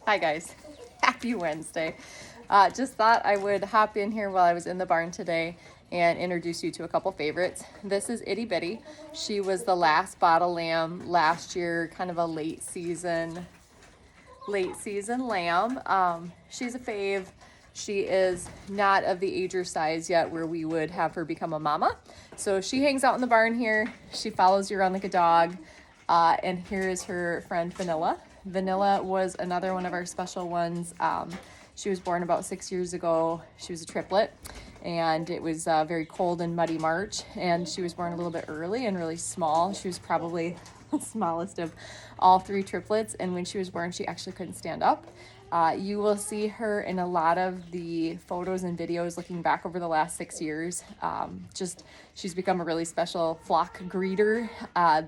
Hi guys, happy Wednesday. Just thought I would hop in here while I was in the barn today and introduce you to a couple favorites. This is Itty Bitty. She was the last bottle lamb last year, kind of a late season lamb. She's a fave. She is not of the age or size yet where we would have her become a mama. So she hangs out in the barn here. She follows you around like a dog. And here is her friend Vanilla. Vanilla was another one of our special ones. She was born about 6 years ago. She was a triplet, and it was a very cold and muddy March, and she was born a little bit early and really small. She was probably the smallest of all three triplets, and when she was born, she actually couldn't stand up. You will see her in a lot of the photos and videos looking back over the last 6 years. She's become a really special flock greeter.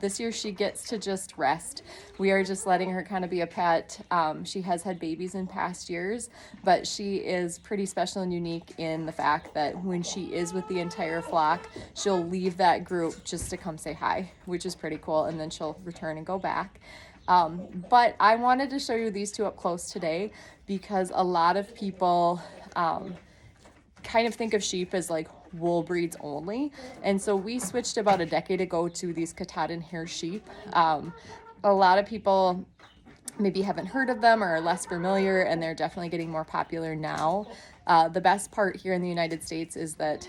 This year she gets to just rest. We are just letting her kind of be a pet. She has had babies in past years, but she is pretty special and unique in the fact that when she is with the entire flock, she'll leave that group just to come say hi, which is pretty cool, and then she'll return and go back. But I wanted to show you these two up close today because a lot of people kind of think of sheep as like wool breeds only. And so we switched about a decade ago to these Katahdin hair sheep. A lot of people maybe haven't heard of them or are less familiar, and they're definitely getting more popular now. The best part here in the United States is that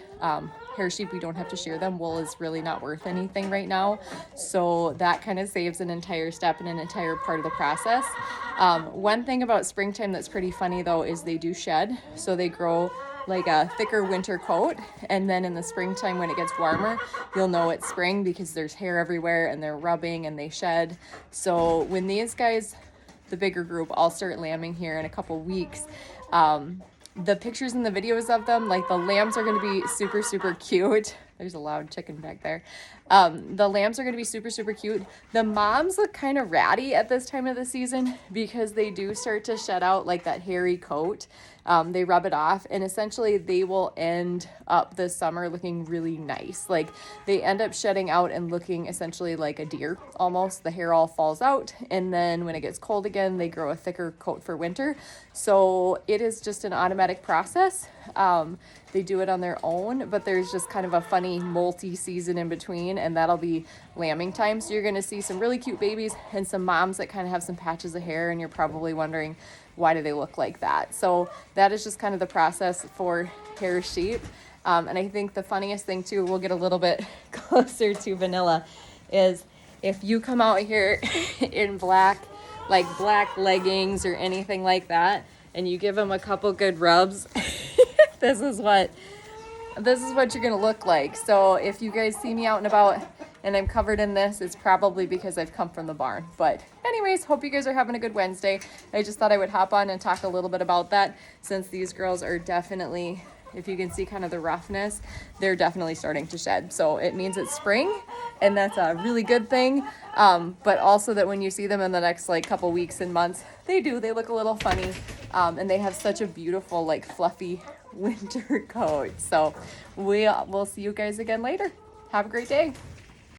hair sheep, we don't have to shear them. Wool is really not worth anything right now. So that kind of saves an entire step and an entire part of the process. One thing about springtime that's pretty funny though is they do shed. So they grow like a thicker winter coat, and then in the springtime when it gets warmer, you'll know it's spring because there's hair everywhere and they're rubbing and they shed. So when these guys, the bigger group, all start lambing here in a couple weeks, the pictures and the videos of them, like the lambs are going to be super, super cute. There's a loud chicken back there. The lambs are going to be super, super cute. The moms look kind of ratty at this time of the season because they do start to shed out like that hairy coat. They rub it off, and essentially they will end up this summer looking really nice. Like they end up shedding out and looking essentially like a deer almost. The hair all falls out, and then when it gets cold again, they grow a thicker coat for winter. So it is just an automatic process. They do it on their own, but there's just kind of a funny molty season in between, and that'll be lambing time. So you're going to see some really cute babies and some moms that kind of have some patches of hair, and you're probably wondering, why do they look like that? So that is just kind of the process for hair sheep. And I think the funniest thing too, we'll get a little bit closer to Vanilla, is if you come out here in black, like black leggings or anything like that, and you give them a couple good rubs, this is what you're gonna look like. So if you guys see me out and about and I'm covered in this, it's probably because I've come from the barn. But anyways, hope you guys are having a good Wednesday. I just thought I would hop on and talk a little bit about that, since these girls are definitely, if you can see kind of the roughness, they're definitely starting to shed. So it means it's spring, and that's a really good thing. But also that when you see them in the next like couple weeks and months, they look a little funny. And they have such a beautiful like fluffy winter coat. So we'll see you guys again later. Have a great day.